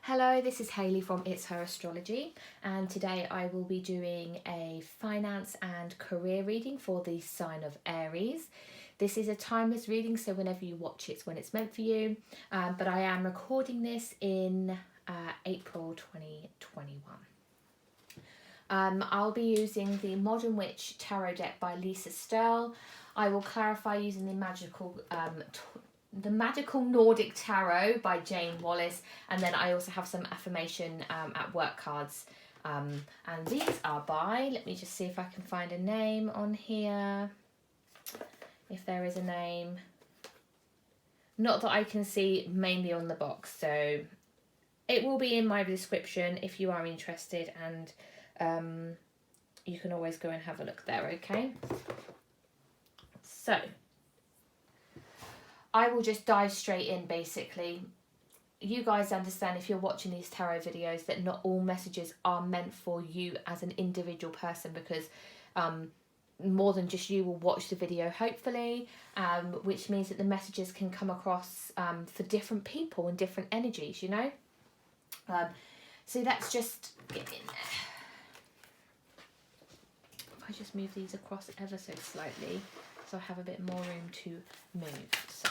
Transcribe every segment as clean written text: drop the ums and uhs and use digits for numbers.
Hello, this is Hayley from It's Her Astrology, and today I will be doing a finance and career reading for the sign of Aries. This is a timeless reading, so whenever you watch it's when it's meant for you, but I am recording this in April 2021. I'll be using the Modern Witch Tarot deck by Lisa Sterl. I will clarify using the Magical Nordic Tarot by Jane Wallace, and then I also have some affirmation at work cards, and these are by, let me just see if I can find a name on here, if there is a name, not that I can see mainly on the box, so it will be in my description if you are interested, and you can always go and have a look there, okay? So I will just dive straight in. Basically, you guys understand, if you're watching these tarot videos, that not all messages are meant for you as an individual person, because more than just you will watch the video, hopefully, which means that the messages can come across for different people and different energies, you know. So let's just get in there. If I just move these across ever so slightly, so I have a bit more room to move. So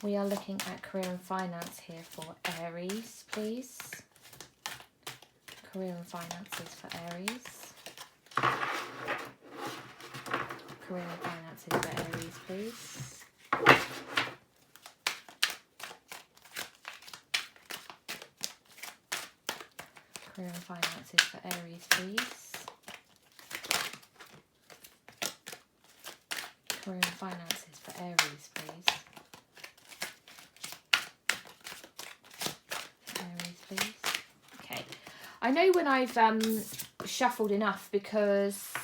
we are looking at career and finance here for Aries, please. Career and finances for Aries. Career and finances for Aries, please. Career and finances for Aries, please. Career and finances for Aries, please. Aries, please. Okay. I know when I've shuffled enough, because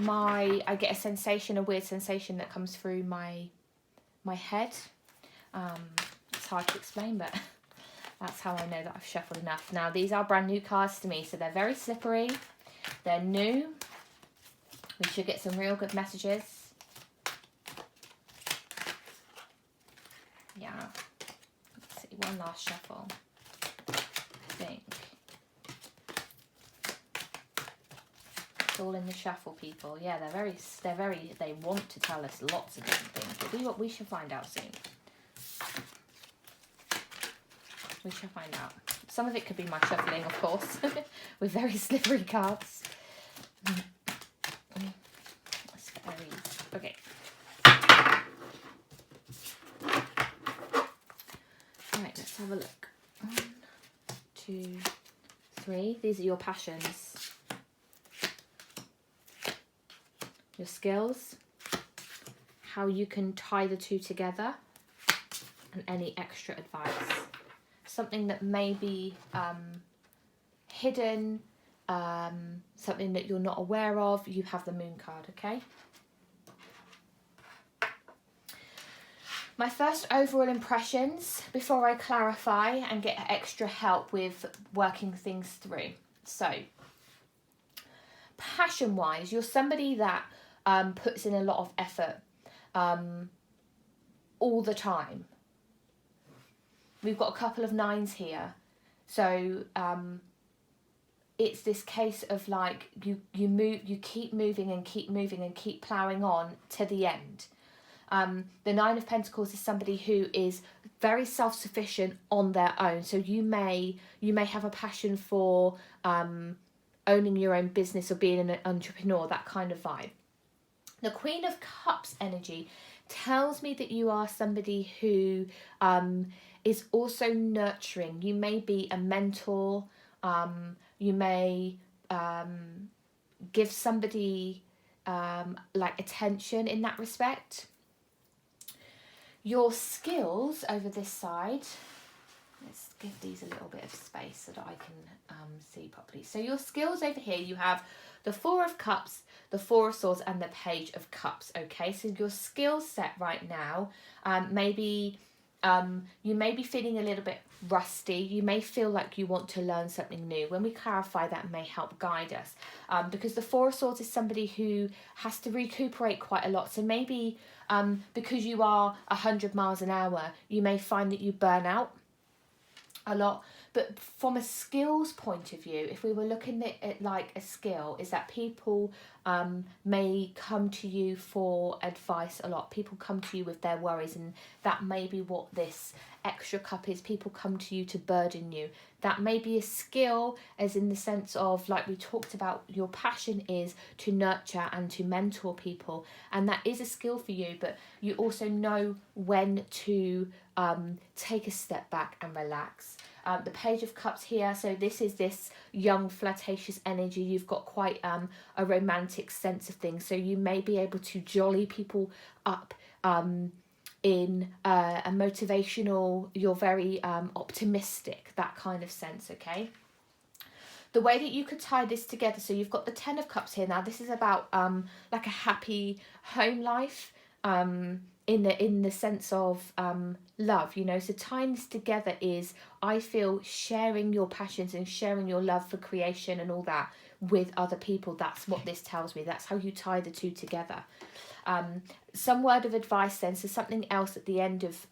I get a weird sensation that comes through my head. It's hard to explain, but that's how I know that I've shuffled enough. Now, these are brand new cards to me, so they're very slippery. They're new. We should get some real good messages. Yeah. Let's see, one last shuffle, I think. It's all in the shuffle, people. Yeah, they want to tell us lots of different things, but we should find out soon. We shall find out. Some of it could be my shuffling, of course, with very slippery cards. That's for Aries. Okay. Right, let's have a look. 1, 2, 3. These are your passions. Your skills. How you can tie the two together. And any extra advice. Something that may be hidden, something that you're not aware of. You have the moon card, okay? My first overall impressions before I clarify and get extra help with working things through. So, passion-wise, you're somebody that puts in a lot of effort all the time. We've got a couple of 9s here, so it's this case of like you keep moving and keep moving and keep ploughing on to the end. The 9 of Pentacles is somebody who is very self-sufficient on their own. So you may have a passion for owning your own business or being an entrepreneur, that kind of vibe. The Queen of Cups energy tells me that you are somebody who is also nurturing. You may be a mentor. You may give somebody like attention in that respect. Your skills over this side. Let's give these a little bit of space so that I can see properly. So your skills over here, you have the 4 of Cups, the 4 of Swords, and the Page of Cups. Okay, so your skill set right now, maybe You may be feeling a little bit rusty. You may feel like you want to learn something new. When we clarify, that may help guide us. Because the Four of Swords is somebody who has to recuperate quite a lot. So maybe because you are 100 miles an hour, you may find that you burn out a lot. But from a skills point of view, if we were looking at it like a skill, is that people may come to you for advice a lot. People come to you with their worries, and that may be what this extra cup is. People come to you to burden you. That may be a skill, as in the sense of, like we talked about, your passion is to nurture and to mentor people, and that is a skill for you, but you also know when to take a step back and relax. The Page of Cups here, so this is this young flirtatious energy. You've got quite a romantic sense of things, so you may be able to jolly people up in a motivational, you're very optimistic, that kind of sense, okay? The way that you could tie this together, so you've got the Ten of Cups here. Now this is about like a happy home life, in the sense of love, you know. So tying this together is, I feel, sharing your passions and sharing your love for creation and all that with other people. That's what this tells me. That's how you tie the two together. Some word of advice then, so something else at the end of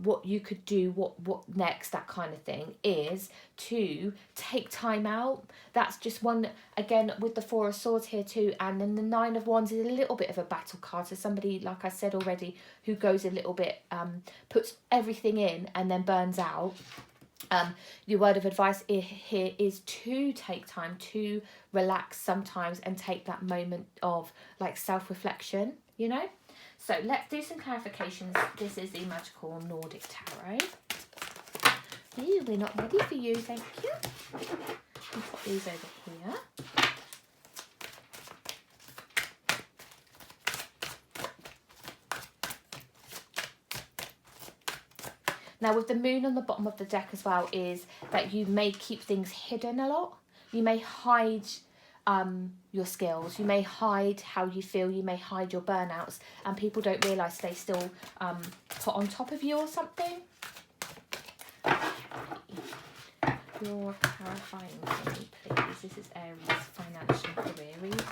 what you could do, what next, that kind of thing, is to take time out. That's just one, again, with the Four of Swords here too. And then the Nine of Wands is a little bit of a battle card. So somebody, like I said already, who goes a little bit, puts everything in and then burns out. Your word of advice here is to take time to relax sometimes and take that moment of like self-reflection, you know. So let's do some clarifications. This is the Magical Nordic Tarot. Ooh, we're not ready for you, thank you. I'll put these over here. Now with the moon on the bottom of the deck as well, is that you may keep things hidden a lot. You may hide your skills, you may hide how you feel, you may hide your burnouts, and people don't realise they still put on top of you or something. You're clarifying for me, please. This is Aries financial career reading.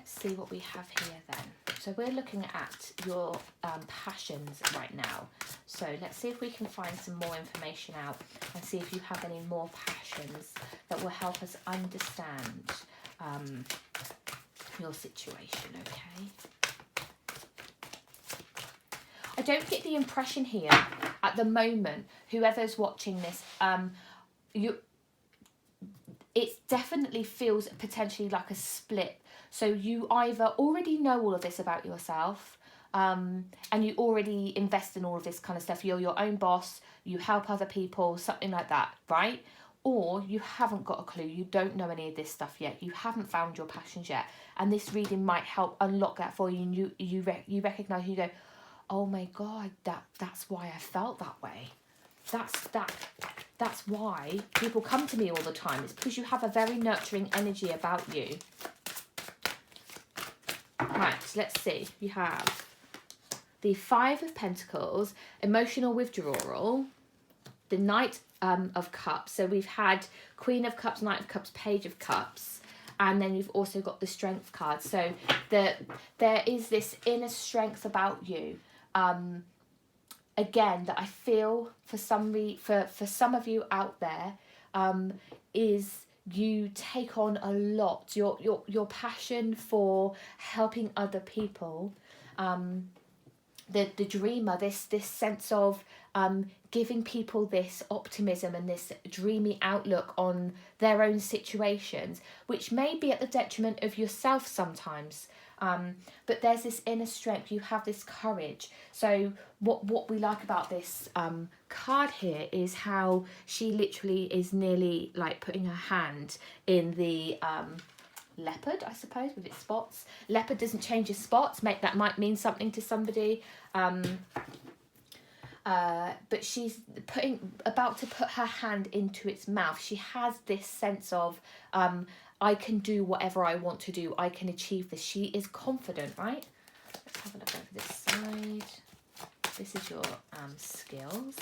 See what we have here then. So we're looking at your passions right now. So let's see if we can find some more information out and see if you have any more passions that will help us understand your situation, okay? I don't get the impression here at the moment, whoever's watching this, it definitely feels potentially like a split. So you either already know all of this about yourself, and you already invest in all of this kind of stuff. You're your own boss, you help other people, something like that, right? Or you haven't got a clue, you don't know any of this stuff yet, you haven't found your passions yet, and this reading might help unlock that for you, and you recognise, you go, oh my God, that's why I felt that way. That's why people come to me all the time. It's because you have a very nurturing energy about you. Right, let's see. You have the Five of Pentacles, emotional withdrawal, the Knight of Cups. So we've had Queen of Cups, Knight of Cups, Page of Cups, and then you've also got the Strength card. So there is this inner strength about you. Again, that I feel for some of you out there, is you take on a lot. Your passion for helping other people, the dreamer, this sense of giving people this optimism and this dreamy outlook on their own situations, which may be at the detriment of yourself sometimes. But there's this inner strength, you have this courage. So what we like about this card here is how she literally is nearly like putting her hand in the leopard, I suppose, with its spots. Leopard doesn't change its spots, that might mean something to somebody. but she's about to put her hand into its mouth. She has this sense of, I can do whatever I want to do. I can achieve this. She is confident, right? Let's have a look over this side. This is your skills.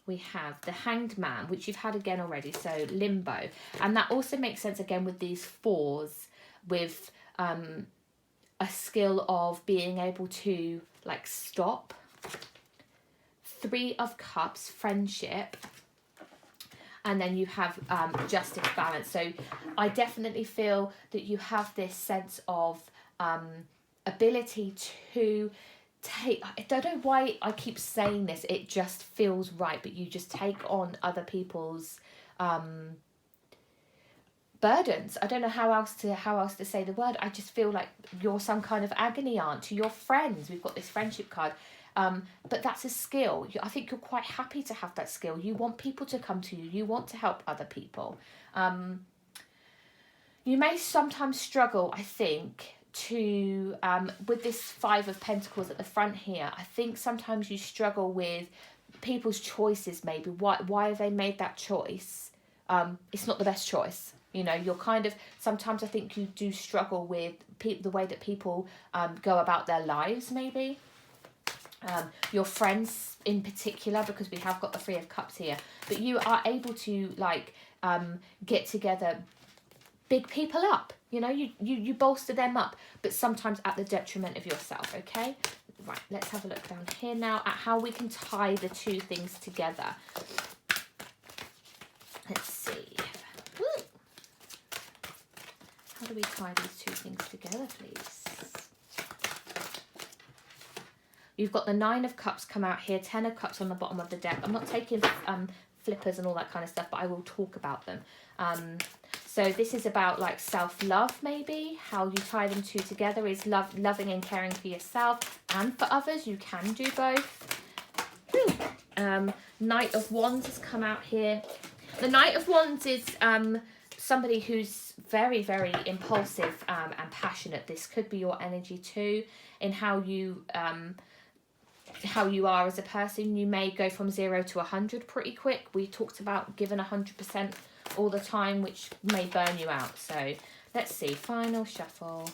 We have the Hanged Man, which you've had again already, so limbo. And that also makes sense again with these 4s, with a skill of being able to like stop. 3 of Cups, friendship. And then you have justice, balance. So I definitely feel that you have this sense of ability to take, I don't know why I keep saying this, it just feels right, but you just take on other people's burdens. I don't know how else to say the word. I just feel like you're some kind of agony aunt to your friends. We've got this friendship card. But that's a skill. I think you're quite happy to have that skill. You want people to come to you. You want to help other people. You may sometimes struggle, I think, to with this 5 of Pentacles at the front here. I think sometimes you struggle with people's choices. Maybe why have they made that choice? It's not the best choice. You know, you're kind of, sometimes I think you do struggle with the way that people go about their lives, maybe. Your friends in particular, because we have got the 3 of Cups here, but you are able to like get together, big people up, you know, you bolster them up, but sometimes at the detriment of yourself. Okay, right, let's have a look down here now at how we can tie the 2 things together. Let's see. Woo. How do we tie these 2 things together, please? You've got the 9 of Cups come out here, 10 of Cups on the bottom of the deck. I'm not taking flippers and all that kind of stuff, but I will talk about them. So this is about like self-love, maybe. How you tie them 2 together is loving and caring for yourself and for others. You can do both. Knight of Wands has come out here. The Knight of Wands is somebody who's very, very impulsive and passionate. This could be your energy too, in how you are as a person. You may go from 0 to 100 pretty quick. We talked about giving 100% all the time, which may burn you out. So let's see, final shuffle.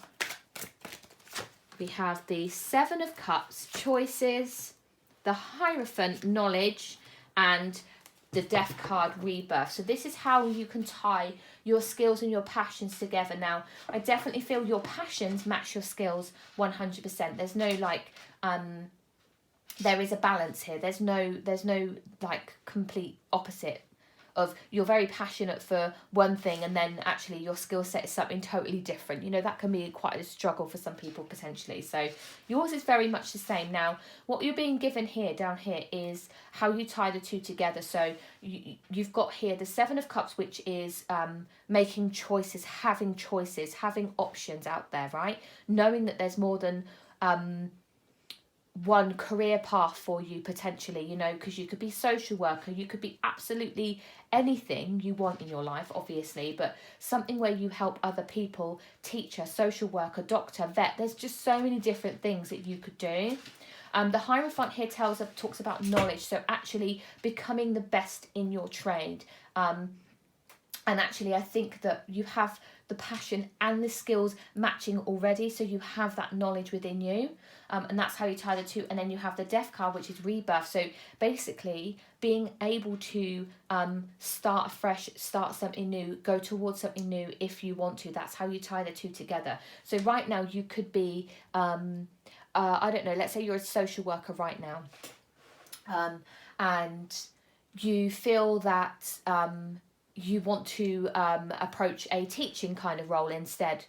We have the 7 of Cups, choices, the Hierophant, knowledge, and the Death card, rebirth. So this is how you can tie your skills and your passions together. Now, I definitely feel your passions match your skills 100%. There's no like there is a balance here. There's no like complete opposite of you're very passionate for one thing and then actually your skill set is something totally different. You know, that can be quite a struggle for some people potentially. So yours is very much the same. Now, what you're being given here, down here, is how you tie the 2 together. So you've got here the 7 of Cups, which is making choices, having options out there, right? Knowing that there's more than one career path for you potentially, you know, because you could be social worker, you could be absolutely anything you want in your life, obviously, but something where you help other people, teacher, social worker, doctor, vet. There's just so many different things that you could do. The Hierophant here talks about knowledge, so actually becoming the best in your trade. And actually, I think that you have the passion and the skills matching already, so you have that knowledge within you, and that's how you tie the 2. And then you have the Death card, which is rebirth. So basically being able to start afresh, start something new, go towards something new if you want to. That's how you tie the 2 together. So right now you could be I don't know, let's say you're a social worker right now, and you feel that you want to approach a teaching kind of role instead,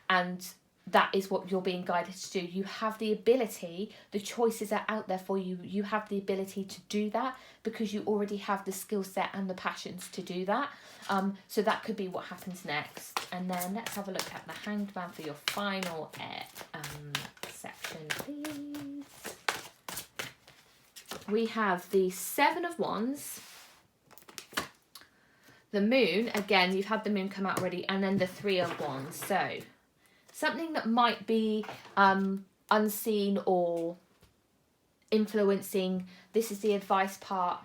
and that is what you're being guided to do. You have the ability, the choices are out there for you. You have the ability to do that because you already have the skill set and the passions to do that. So that could be what happens next. And then let's have a look at the Hanged Man for your final section, please. We have the 7 of Wands, the Moon, again, you've had the Moon come out already, and then the 3 of Wands. So something that might be unseen or influencing. This is the advice part.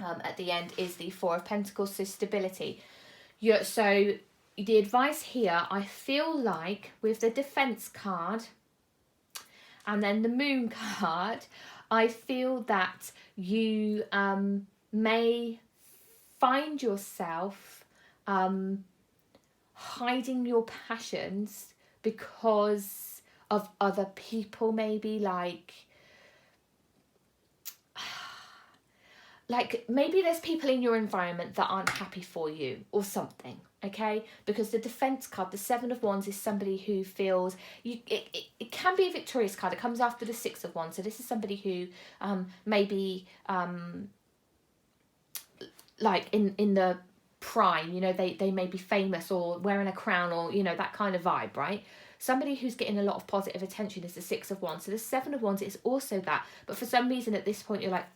At the end is the Four of Pentacles, so stability. So the advice here, I feel like with the Defense card and then the Moon card, I feel that you may find yourself hiding your passions because of other people, maybe like maybe there's people in your environment that aren't happy for you or something, okay? Because the Defense card, the Seven of Wands, is somebody who feels it can be a victorious card. It comes after the Six of Wands, so this is somebody who maybe like in the prime, you know, they may be famous or wearing a crown or, you know, that kind of vibe, right? Somebody who's getting a lot of positive attention is the Six of Wands. So the Seven of Wands is also that, but for some reason at this point you're like,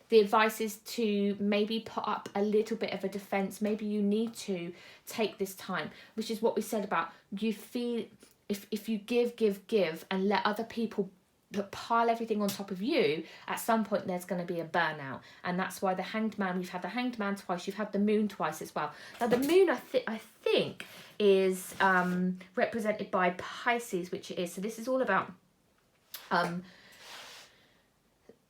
the advice is to maybe put up a little bit of a defense. Maybe you need to take this time, which is what we said about you feel if you give and let other people pile everything on top of you, at some point there's going to be a burnout. And that's why the Hanged Man, we've had the Hanged Man twice, you've had the Moon twice as well. Now the Moon I think is represented by Pisces, which it is. So this is all about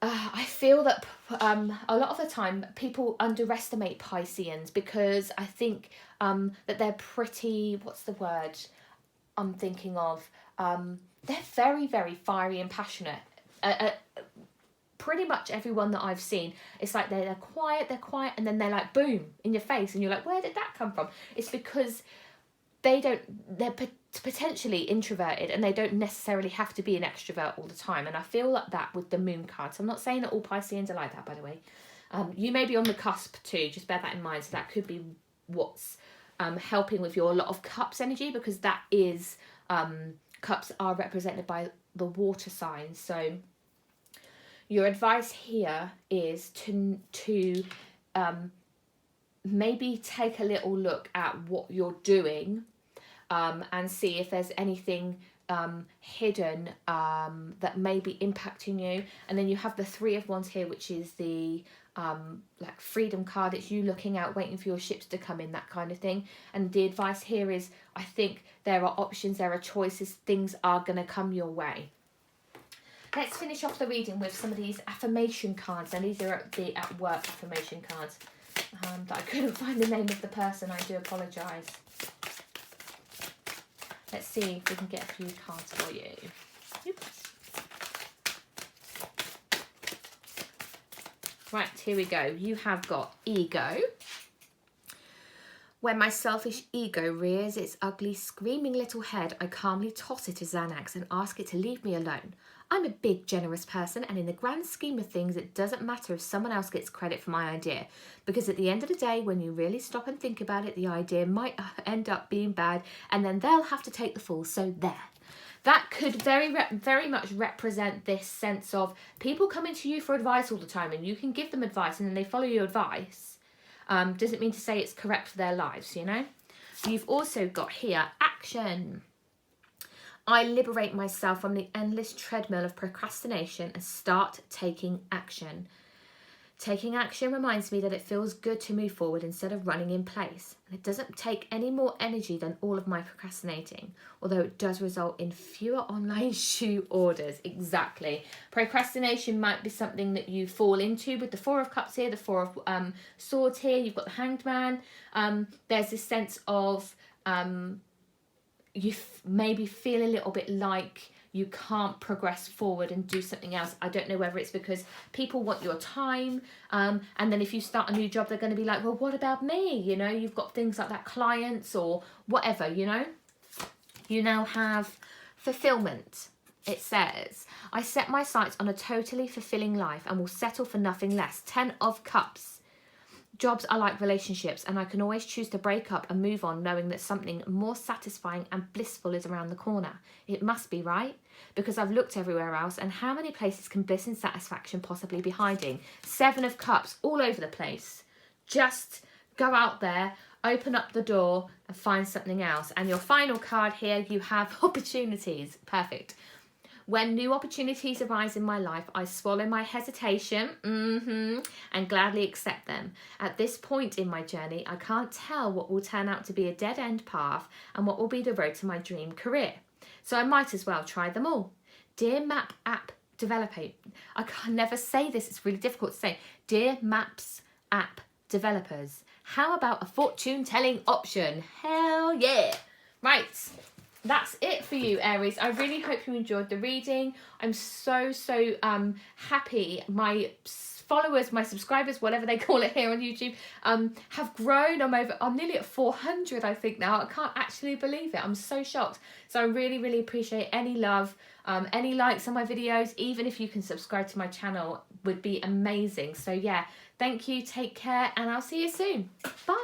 I feel that a lot of the time people underestimate Pisceans because I think that they're pretty, what's the word I'm thinking of? They're very, very fiery and passionate. Pretty much everyone that I've seen, it's like they're quiet, and then they're like, boom, in your face. And you're like, where did that come from? It's because they're potentially introverted and they don't necessarily have to be an extrovert all the time. And I feel like that with the Moon card. So I'm not saying that all Pisceans are like that, by the way. You may be on the cusp too, just bear that in mind. So that could be what's helping with your lot of Cups energy, because that is, Cups are represented by the water signs. So your advice here is to maybe take a little look at what you're doing, and see if there's anything hidden that may be impacting you. And then you have the Three of Wands here, which is the like freedom card. It's you looking out, waiting for your ships to come in, that kind of thing. And the advice here is, I think there are options, there are choices, things are going to come your way. Let's finish off the reading with some of these affirmation cards. And these are the at work affirmation cards. That I couldn't find the name of the person, I do apologise. Let's see if we can get a few cards for you. Oops. Right, here we go. You have got ego. When my selfish ego rears its ugly, screaming little head, I calmly toss it a Xanax and ask it to leave me alone. I'm a big, generous person, and in the grand scheme of things, it doesn't matter if someone else gets credit for my idea. Because at the end of the day, when you really stop and think about it, the idea might end up being bad, and then they'll have to take the fall, so there. That could very much represent this sense of people coming to you for advice all the time, and you can give them advice, and then they follow your advice. Doesn't mean to say it's correct for their lives, you know? You've also got here, action. I liberate myself from the endless treadmill of procrastination and start taking action. Taking action reminds me that it feels good to move forward instead of running in place. And it doesn't take any more energy than all of my procrastinating, although it does result in fewer online shoe orders. Exactly. Procrastination might be something that you fall into with the Four of Cups here, the Four of Swords here, you've got the Hanged Man. There's this sense of you maybe feel a little bit like you can't progress forward and do something else. I don't know whether it's because people want your time, and then if you start a new job, they're going to be like, well, what about me? You know, you've got things like that, clients or whatever, you know. You now have fulfillment. It says, I set my sights on a totally fulfilling life and will settle for nothing less. 10 of Cups. Jobs are like relationships, and I can always choose to break up and move on knowing that something more satisfying and blissful is around the corner. It must be, right? Because I've looked everywhere else, and how many places can bliss and satisfaction possibly be hiding? 7 of Cups, all over the place. Just go out there, open up the door and find something else. And your final card here, you have opportunities. Perfect. When new opportunities arise in my life, I swallow my hesitation and gladly accept them. At this point in my journey, I can't tell what will turn out to be a dead-end path and what will be the road to my dream career. So I might as well try them all. Dear Map App Developer, I can never say this, it's really difficult to say. Dear Maps App Developers, how about a fortune-telling option? Hell yeah! Right. That's it for you, Aries. I really hope you enjoyed the reading. I'm so happy. My followers, my subscribers, whatever they call it here on YouTube, have grown. I'm nearly at 400, I think now. I can't actually believe it. I'm so shocked. So I really appreciate any love, any likes on my videos. Even if you can subscribe to my channel, would be amazing. So yeah, thank you. Take care, and I'll see you soon. Bye.